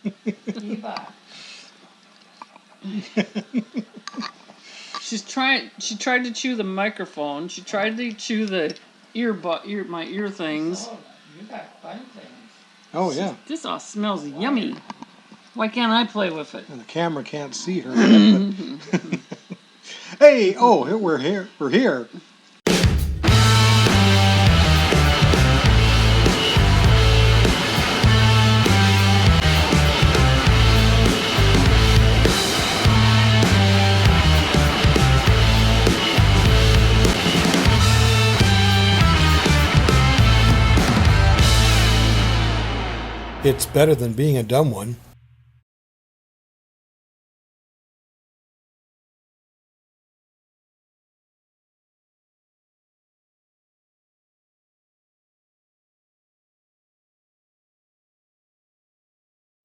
Eva. She tried to chew the microphone. She tried to chew the my ear things. Oh, you got fun things. Oh, yeah. This all smells yummy. Why can't I play with it? And the camera can't see her yet, but... Hey, oh, we're here. We're here. It's better than being a dumb one.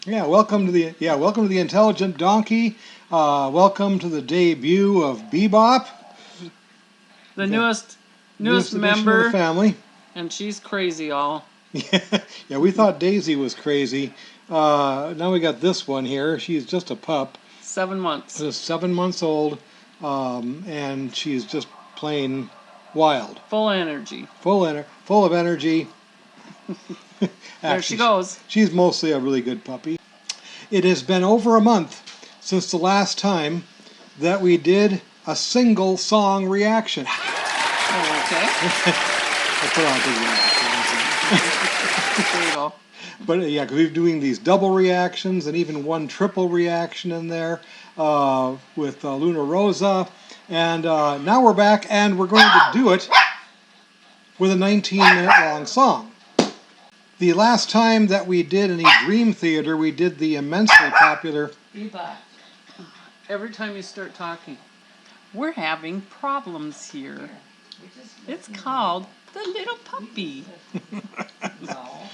Welcome to the Intelligent Donkey. Welcome to the debut of Bebop, The newest addition member of the family. And she's crazy all. Yeah, we thought Daisy was crazy. Now we got this one here. She's just a pup. 7 months. Just 7 months old, and she's just plain wild. Full energy. Full of energy. There Actually, she goes. She's mostly a really good puppy. It has been over a month since the last time that we did a single song reaction. Oh, okay. I put on a big reaction. There you go. But yeah, because we're doing these double reactions and even one triple reaction in there with Luna Rosa. And now we're back and we're going to do it with a 19-minute long song. The last time that we did any Dream Theater, we did the immensely popular... Every time you start talking, we're having problems here. It's called the little puppy.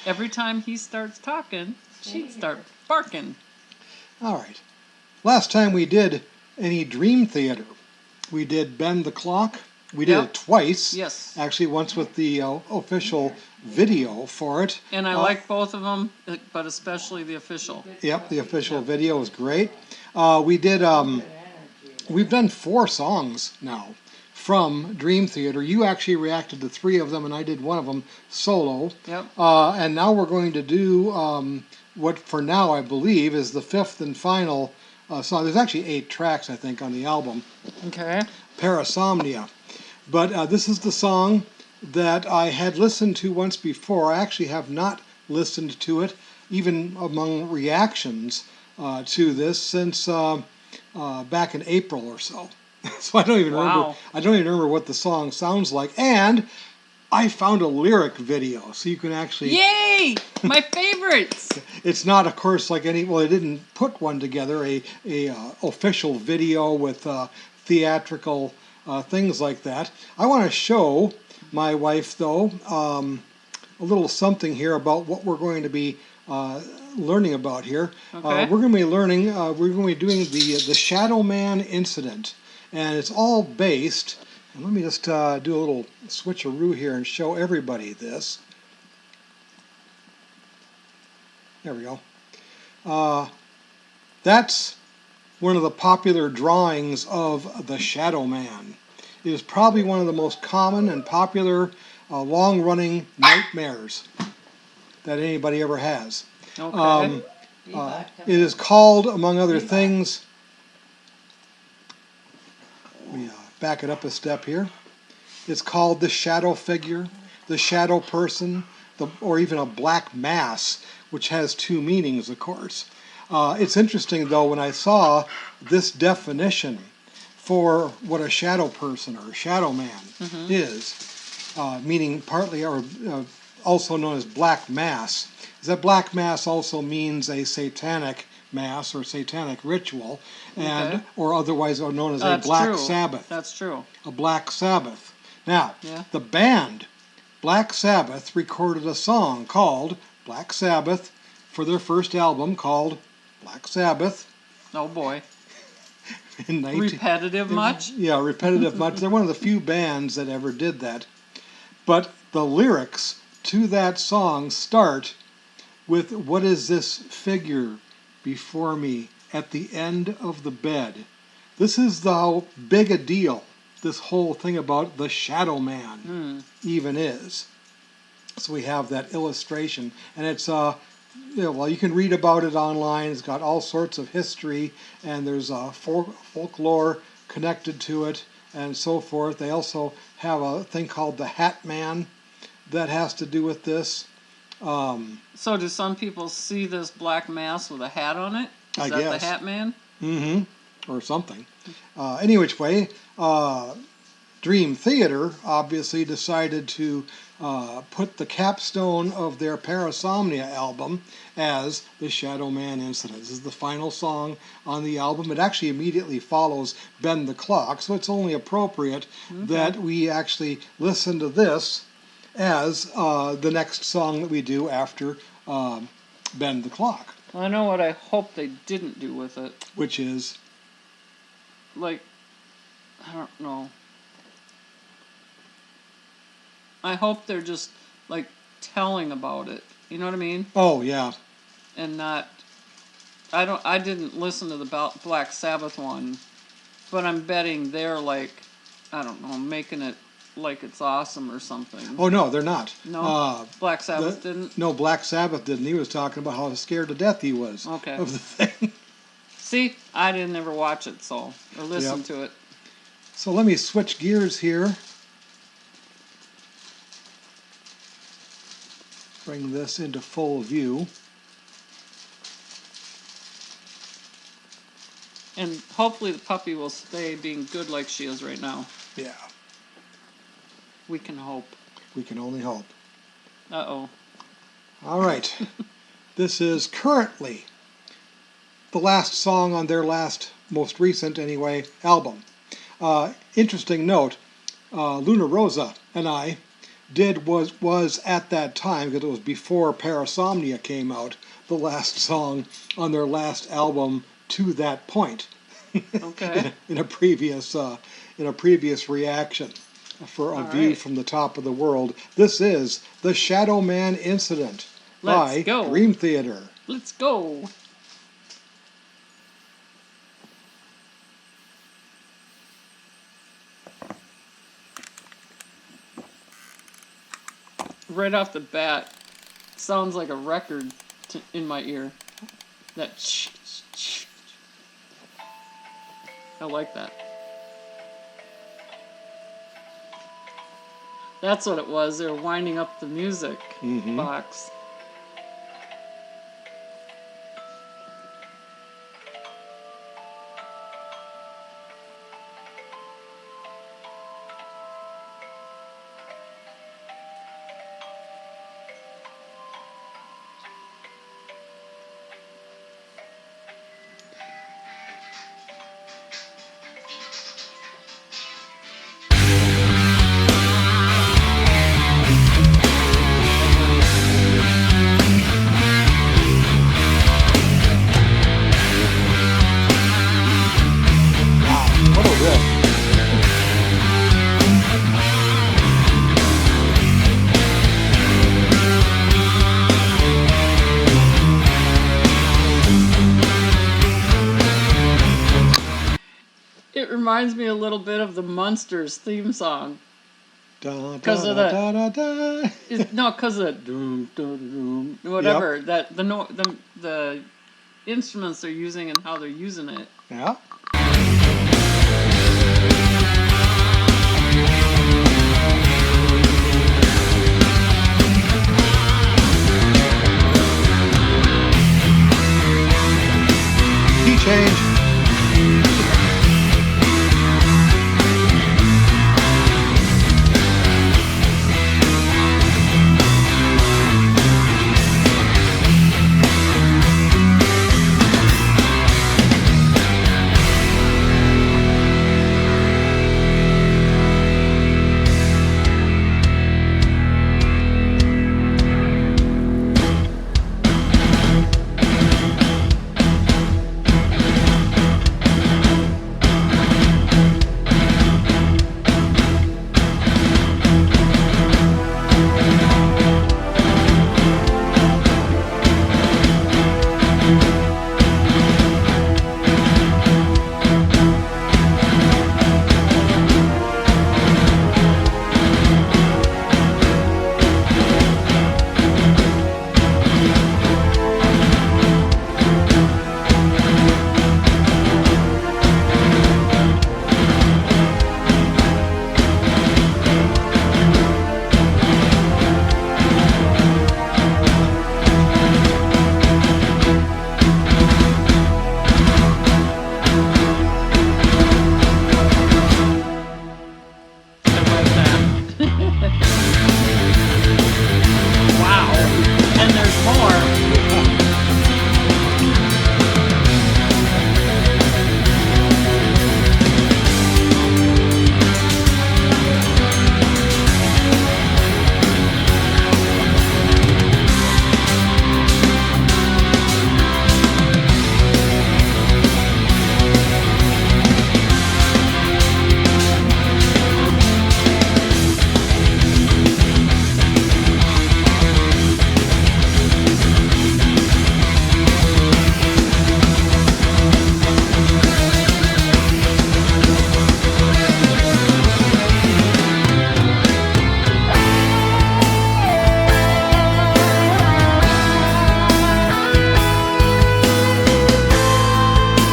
Every time he starts talking, she'd start barking. All right. Last time we did any Dream Theater, we did Bend the Clock. We did it twice. Yes. Actually, once with the official video for it. And I like both of them, but especially the official. Yep, the official video is great. We did. We've done 4 songs now from Dream Theater. You actually reacted to 3 of them, and I did one of them solo. Yep. And now we're going to do what, for now, I believe is the 5th and final song. There's actually 8 tracks, I think, on the album. Okay. Parasomnia. But this is the song that I had listened to once before. I actually have not listened to it, even among reactions to this, since back in April or so. So I don't even remember. I don't even remember what the song sounds like. And I found a lyric video, so you can actually. Yay! My favorites. It's not, of course, like any. Well, they didn't put one together. A official video with theatrical things like that. I want to show my wife, though, a little something here about what we're going to be learning about here. Okay. We're going to be learning. We're going to be doing the Shadow Man incident, and it's all based. And let me just do a little switcheroo here and show everybody this. There we go. That's one of the popular drawings of the Shadow Man. It is probably one of the most common and popular long-running nightmares that anybody ever has. Okay. It is called, among other things, let me back it up a step here. It's called the shadow figure, the shadow person, or even a black mass, which has 2 meanings, of course. It's interesting, though, when I saw this definition for what a shadow person or a shadow man is, meaning partly, or also known as black mass, is that black mass also means a satanic mass or satanic ritual, and or otherwise known as a Black Sabbath. That's true. A Black Sabbath. Now, the band Black Sabbath recorded a song called Black Sabbath for their first album called Black Sabbath. Oh boy. Repetitive much? Yeah, repetitive much. They're one of the few bands that ever did that. But the lyrics to that song start with, "What is this figure before me at the end of the bed. This is how big a deal this whole thing about the Shadow Man even is. So we have that illustration, and it's well, you can read about it online. It's got all sorts of history, and there's folklore connected to it, and so forth. They also have a thing called the Hat Man that has to do with this. So do some people see this black mass with a hat on it? Is I that guess. the Hat Man? Or something. Any which way, Dream Theater obviously decided to put the capstone of their Parasomnia album as the Shadow Man Incident. This is the final song on the album. It actually immediately follows Bend the Clock, so it's only appropriate that we actually listen to this as the next song that we do after Bend the Clock. Well, I know what I hope they didn't do with it. Which is? Like, I don't know. I hope they're just, like, telling about it. You know what I mean? Oh, yeah. And not... I didn't listen to the Black Sabbath one, but I'm betting they're, like, I don't know, making it like it's awesome or something. Oh, no, they're not. No? Black Sabbath didn't? No, Black Sabbath didn't. He was talking about how scared to death he was of the thing. See, I didn't ever watch it, or listen to it. So let me switch gears here. Bring this into full view. And hopefully the puppy will stay being good like she is right now. Yeah. We can hope. We can only hope. Uh-oh. All right. This is currently the last song on their most recent anyway, album. Interesting note, Luna Rosa and I was at that time, because it was before Parasomnia came out, the last song on their last album to that point. Okay. in a previous reaction for A View from the Top of the World. This is The Shadow Man Incident by Dream Theater. Let's go. Right off the bat, sounds like a record in my ear. That I like that. That's what it was. They were winding up the music box. It reminds me a little bit of the Munsters theme song. Because of the because of doom doom doom whatever that the instruments they're using and how they're using it. Yeah. Key change.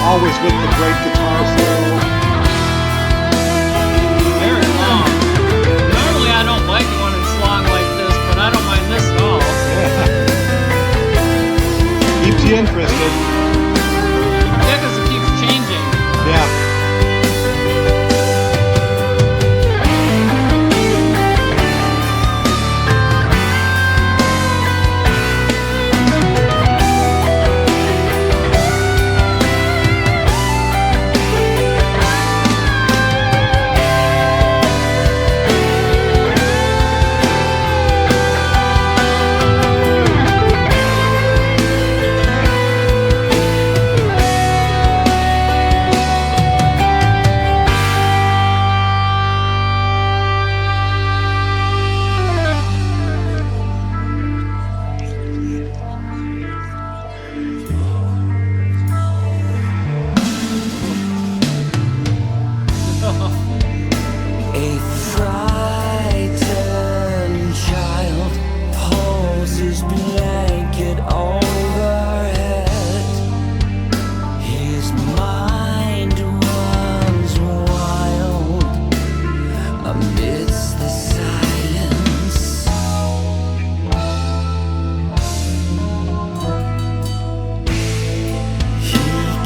always with the great guitar solo. Very long. Normally I don't like it when it's long like this, but I don't mind this at all. Keeps you interested. Yeah, because it keeps changing. Yeah. A frightened child pulls his blanket overhead. His mind runs wild amidst the silence. He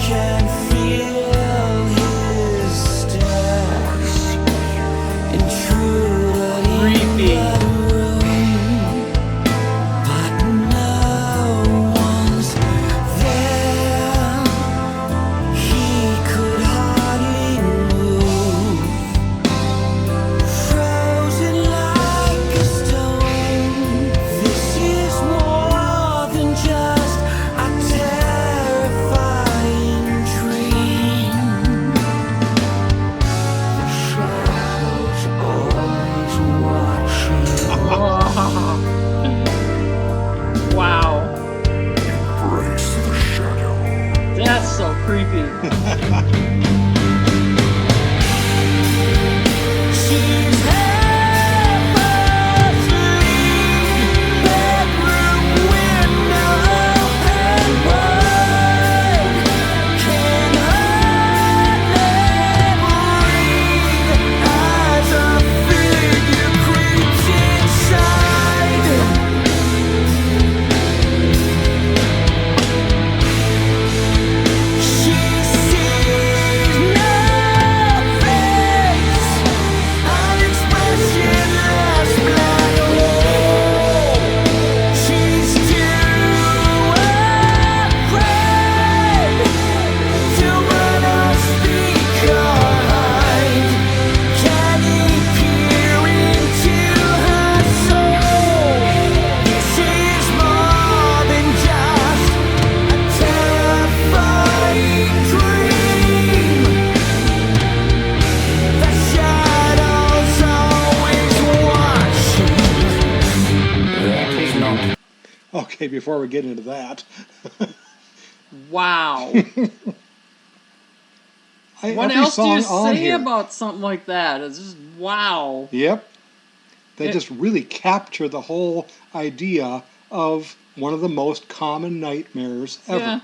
can feel his steps intruded Creepy. in the room, but no one's there. He could hardly move, frozen like a stone. This is more than just a terrifying dream. Shadows always watching. Wow. Embrace the shadow. That's so creepy. She's half asleep, bedroom window open wide. Can hardly breathe as a figure creeps inside. She sees no face, an expressionless black hole. She's too afraid to run or speak or hide. Can he peer into her soul? This is more than just a terrifying dream. The shadows always watching. That is not. Okay, before we get into that, Wow. What every else do you song on say here. about something like that? It's just wow. Yep. They It- just really capture the whole idea of one of the most common nightmares ever. Yeah.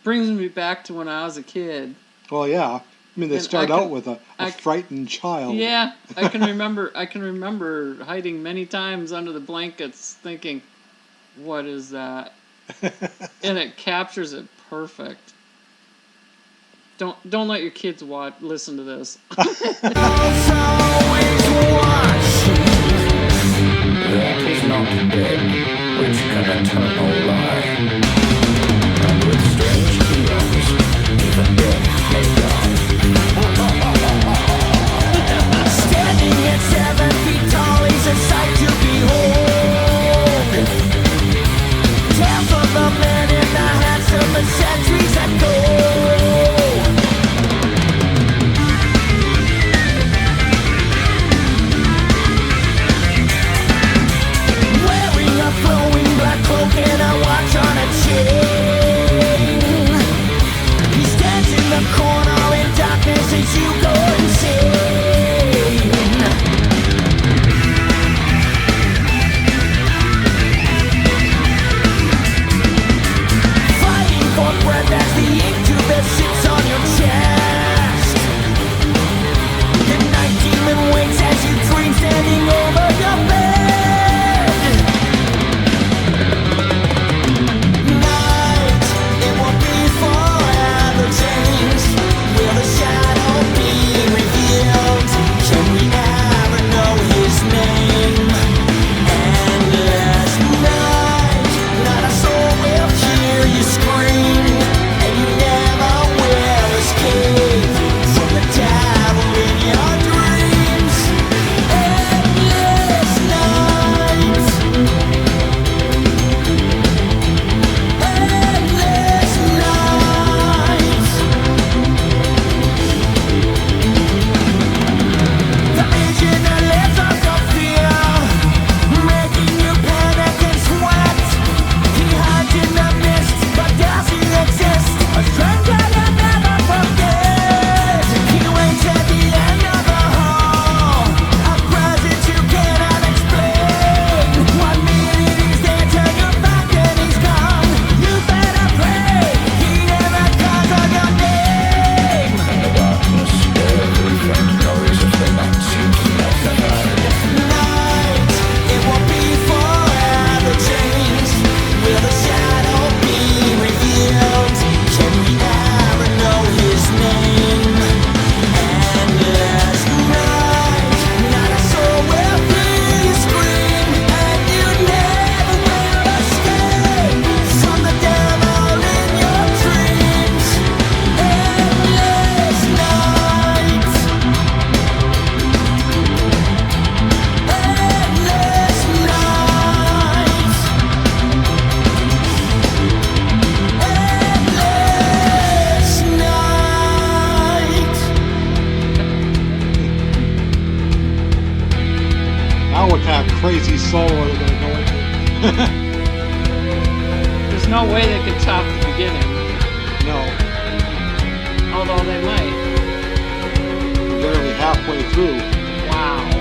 Brings me back to when I was a kid. Well, yeah. I mean, they And start I can- out with a I- frightened child. Yeah, I can remember. I can remember hiding many times under the blankets, thinking, "What is that?" And it captures it perfect. Don't let your kids listen to this. Shadows always watching. That is not dead, which can eternal lie. And with strange heroes, even death may die. Standing at 7 feet tall, he's a sight to behold. Tales of the men in the hats of the centuries that go. Wearing a flowing black cloak and a solo are they going to go into? There's no way they could top the beginning. No, Although they might. barely halfway through. Wow.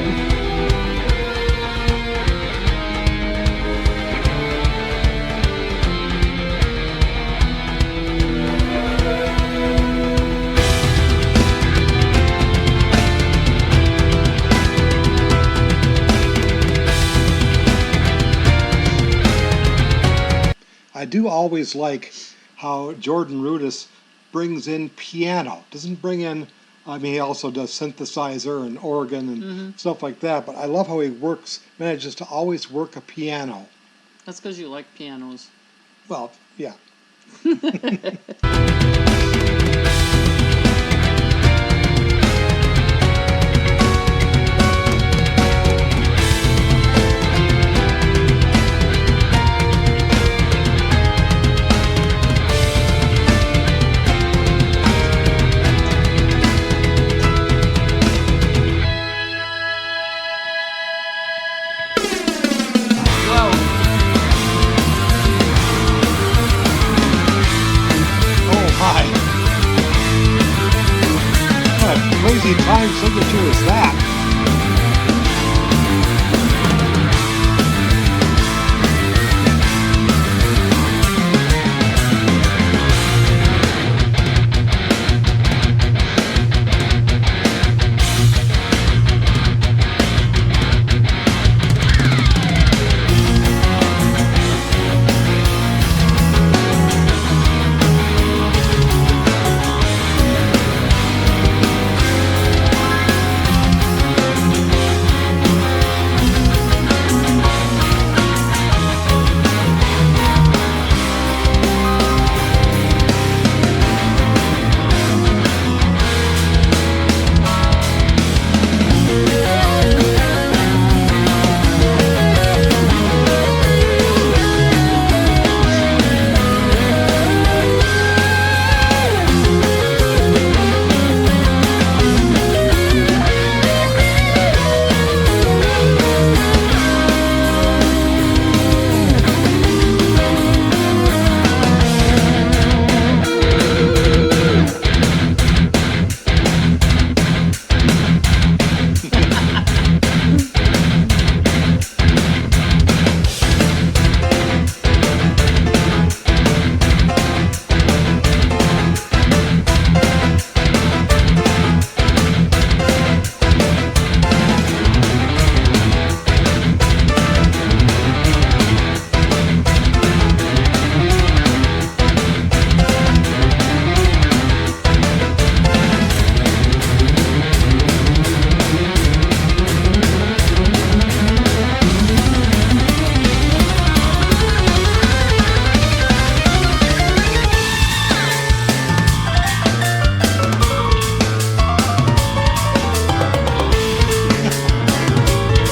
I do always like how Jordan Rudess brings in piano. Doesn't bring in, I mean, he also does synthesizer and organ and stuff like that, but I love how he manages to always work a piano. That's because you like pianos. Well, yeah. Whoa. Oh my! What a crazy time signature is that?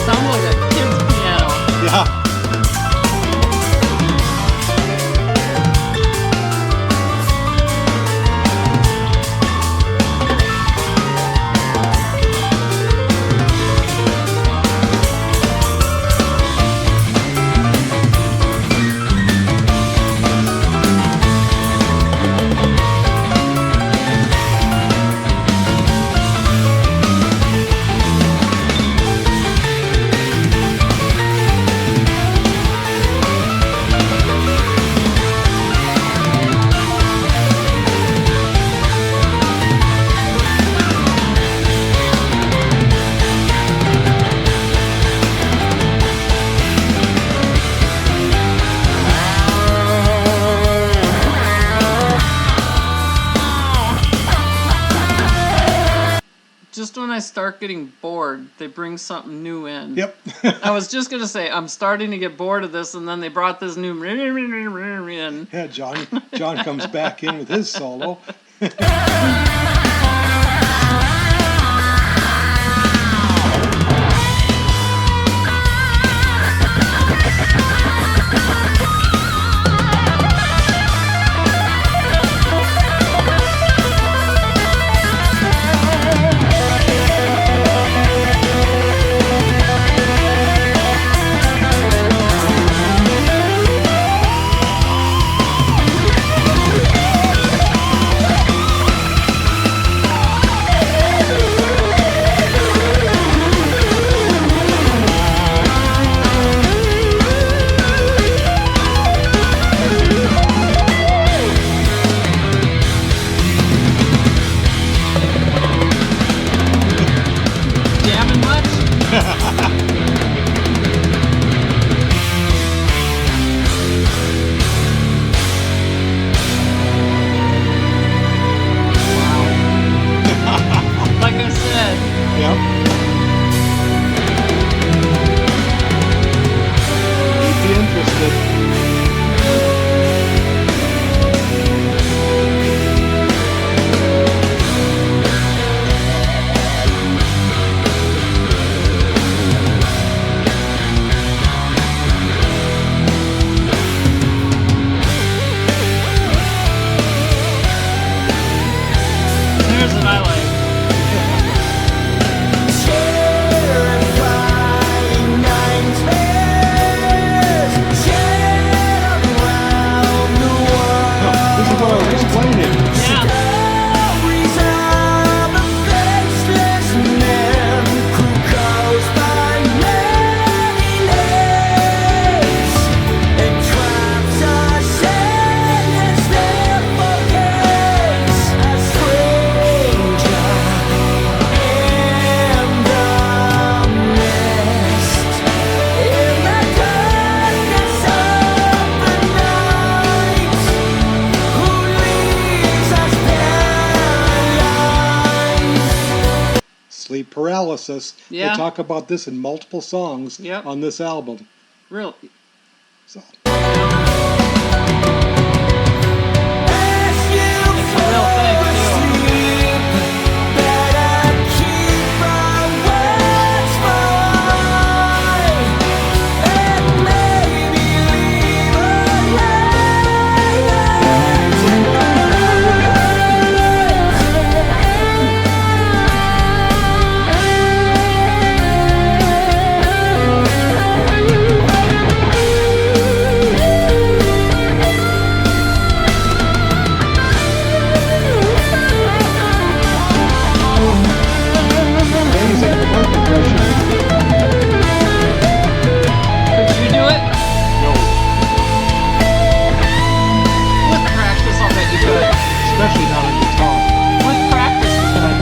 Sounds like a kid's piano. Yeah. Just when I start getting bored, they bring something new in. Yep. I was just going to say, I'm starting to get bored of this, and then they brought this new in. Yeah, John comes back in with his solo. There's what I like. Terrifying nightmares shed around the world. This is what I was explaining. Yeah. Stories of a faceless man who goes by many names and traps us in his fearful gaze. A stranger in the mist, in the darkness of the night, who leaves us paralyzed. Sleep paralysis. Yeah. They talk about this in multiple songs Yep. on this album. Really. So As you Real thing, too. sleep, better keep our watchful eye, and maybe leave a amazing chord progression. Could you do it? No, With practice, I'll bet you could. especially not on guitar. With practice, you could.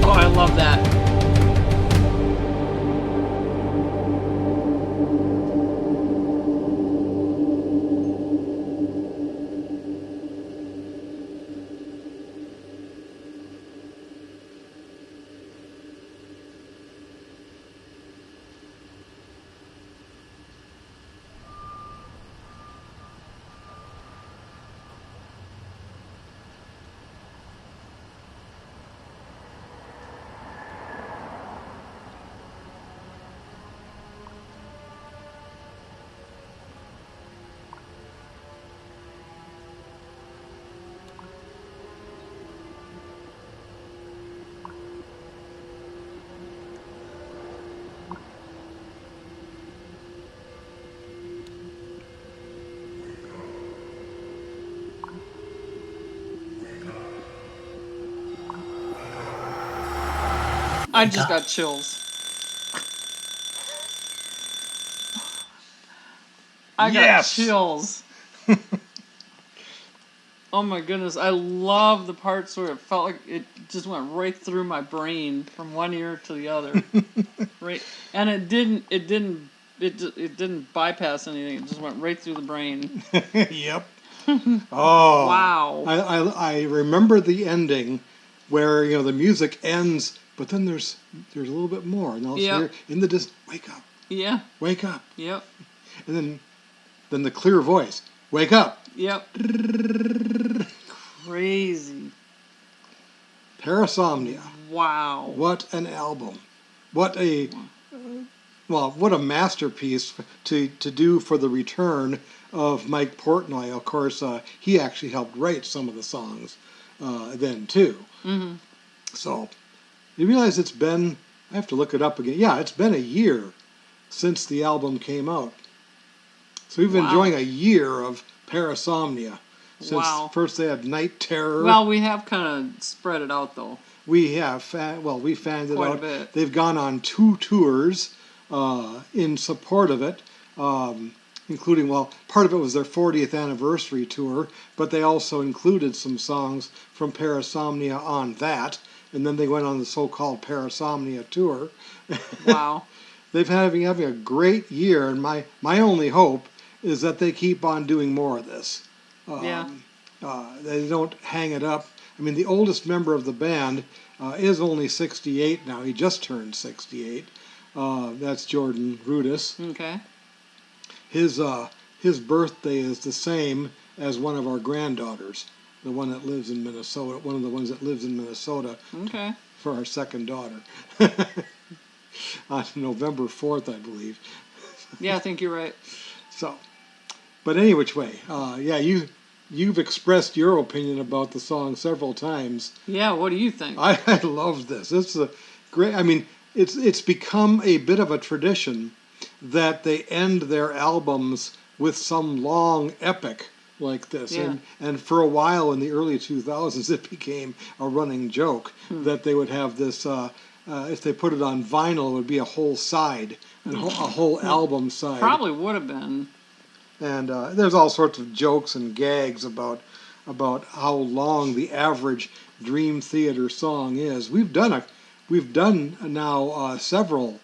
Oh, I love that. I just got chills. I got Yes. chills. Oh my goodness, I love the parts where it felt like it just went right through my brain from one ear to the other. Right, and it didn't bypass anything. It just went right through the brain. Yep. Oh. Wow. I remember the ending where, you know, the music ends, but then there's a little bit more. And also Yep. hear in the distance, wake up, Yeah. wake up. Yep. And then the clear voice, wake up. Yep. Crazy. Parasomnia. Wow. What an album. What a masterpiece to do for the return of Mike Portnoy. Of course, he actually helped write some of the songs then too. Mm-hmm. So you realize it's been, I have to look it up again. Yeah, it's been a year since the album came out. So we've been Wow. enjoying a year of Parasomnia. Since Wow. first they had Night Terror. Well, we have kind of spread it out, though. We have, we fanned it Quite a out. bit. They've gone on 2 tours in support of it, including, part of it was their 40th anniversary tour, but they also included some songs from Parasomnia on that, and then they went on the so-called Parasomnia tour. Wow. They've having a great year, and my only hope is that they keep on doing more of this. Yeah. They don't hang it up. I mean, the oldest member of the band is only 68 now. He just turned 68. That's Jordan Rudess. Okay. His birthday is the same as one of our granddaughters, the one that lives in Minnesota. One of the ones that lives in Minnesota. Okay. For our second daughter. On November 4th, I believe. Yeah, I think you're right. So, but any which way, you've expressed your opinion about the song several times. Yeah, what do you think? I love this. It's a great. I mean, it's become a bit of a tradition that they end their albums with some long epic like this. Yeah. And for a while in the early 2000s, it became a running joke that they would have this. If they put it on vinyl, it would be a whole side, a whole album side. Probably would have been. And there's all sorts of jokes and gags about how long the average Dream Theater song is. We've done now several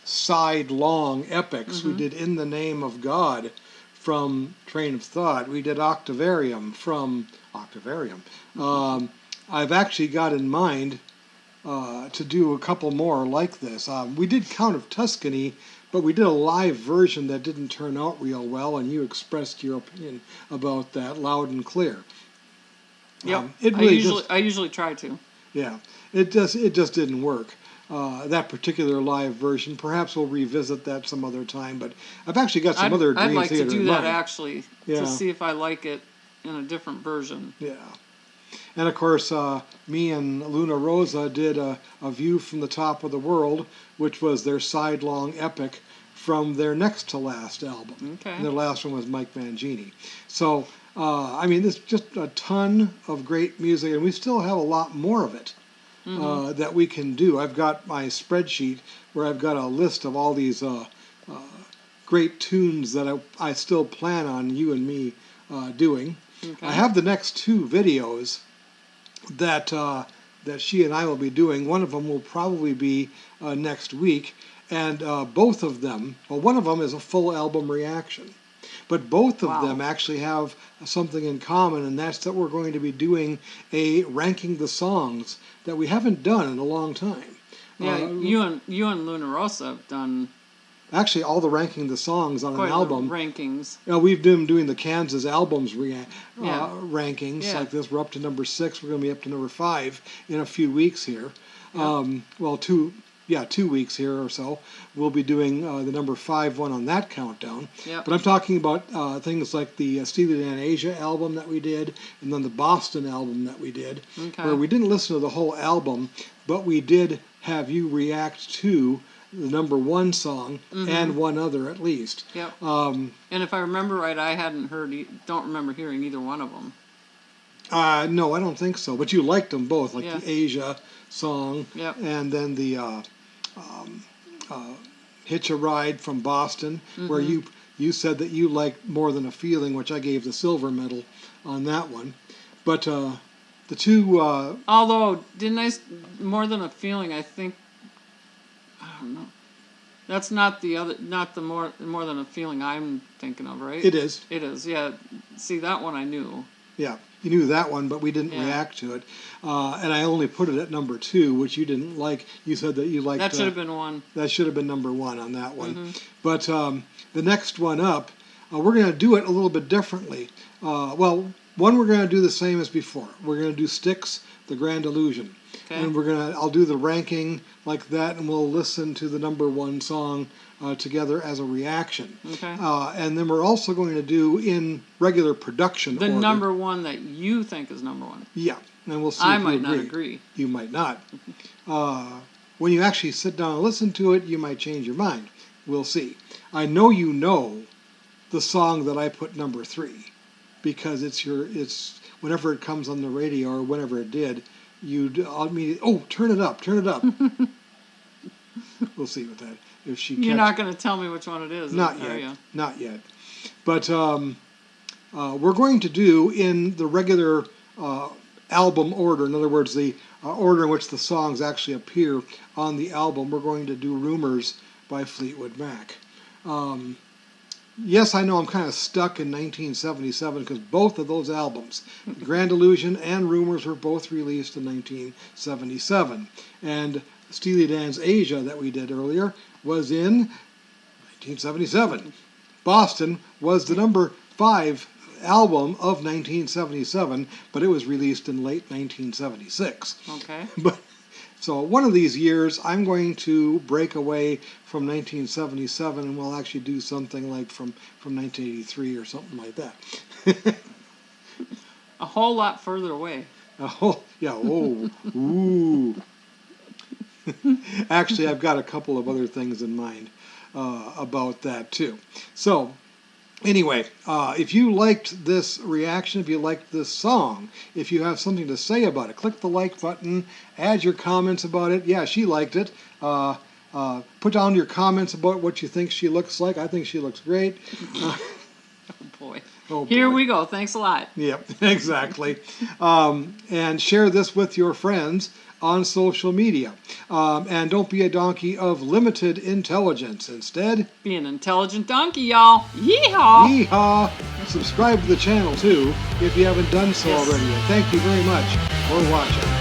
side long epics. We did In the Name of God from Train of Thought. We did Octavarium from Octavarium. I've actually got in mind to do a couple more like this. We did Count of Tuscany, but we did a live version that didn't turn out real well, and you expressed your opinion about that loud and clear. Yep. It really I usually try to. Yeah, it just didn't work. That particular live version. Perhaps we'll revisit that some other time. But I've actually got some other Dream I'd like Theater to do in that mind. actually Yeah. to see if I like it in a different version. Yeah. And of course, me and Luna Rosa did a View from the Top of the World, which was their sidelong epic from their next to last album. Okay. And their last one was Mike Mangini. So, I mean, there's just a ton of great music, and we still have a lot more of it that we can do. I've got my spreadsheet where I've got a list of all these great tunes that I still plan on you and me doing. Okay. I have the next 2 videos that she and I will be doing. One of them will probably be next week, and both of them, one of them is a full album reaction, but both of them actually have something in common, and that's that we're going to be doing a ranking the songs that we haven't done in a long time. Yeah, you and Luna Rosa have done Actually, all the ranking the songs on quite an album. rankings. We've been doing the Kansas albums rankings Yeah. like this. We're up to number 6. We're going to be up to number 5 in a few weeks here. Yeah. 2 weeks here or so. We'll be doing the number 5 one on that countdown. Yep. But I'm talking about things like the Steely Dan Asia album that we did, and then the Boston album that we did, Okay. where we didn't listen to the whole album, but we did have you react to the number 1 song and one other at least. Yep. And if I remember right, I don't remember hearing either one of them. No, I don't think so. But you liked them both, like Yeah. the Asia song, Yep. and then the Hitch a Ride from Boston, where you said that you liked More Than a Feeling, which I gave the silver medal on that one. But the 2... Although, More Than a Feeling, I think, I don't know. That's not the more Than a Feeling I'm thinking of, right? It is. It is, yeah. See, that one I knew. Yeah, you knew that one, but we didn't react to it. And I only put it at number 2, which you didn't like. You said that you liked... That should have been 1. That should have been number 1 on that one. But the next one up, we're going to do it a little bit differently. One, we're going to do the same as before. We're going to do Styx, The Grand Illusion. Okay. And I'll do the ranking like that, and we'll listen to the number 1 song together as a reaction. Okay. And then we're also going to do in regular production The order. number 1 that you think is number 1. Yeah, and we'll see I if might you not agree. You might not. When you actually sit down and listen to it, you might change your mind. We'll see. I know you know the song that I put number 3, because it's whenever it comes on the radio or whenever it did, you'd immediately, turn it up. We'll see with that. If she You're not going to tell me which one it is, not are yet, you? not yet. But we're going to do in the regular album order. In other words, the order in which the songs actually appear on the album. We're going to do Rumors by Fleetwood Mac. Yes, I know I'm kind of stuck in 1977 because both of those albums, Grand Illusion and Rumors, were both released in 1977. And Steely Dan's Asia that we did earlier was in 1977. Boston was the number 5 album of 1977, but it was released in late 1976. Okay. But so one of these years, I'm going to break away from 1977, and we'll actually do something like from 1983 or something like that. A whole lot further away. Oh, yeah. Oh, ooh. Actually, I've got a couple of other things in mind about that too. So, anyway, if you liked this reaction, if you liked this song, if you have something to say about it, click the like button, add your comments about it. Yeah, she liked it. Put down your comments about what you think she looks like. I think she looks great. Oh, boy. Oh, Here boy. we go. Thanks a lot. Yep, exactly. And share this with your friends on social media. And don't be a donkey of limited intelligence. Instead, Be an intelligent donkey, y'all. Yeehaw! yeehaw! Subscribe to the channel, too, if you haven't done so Yes. already. And thank you very much for watching.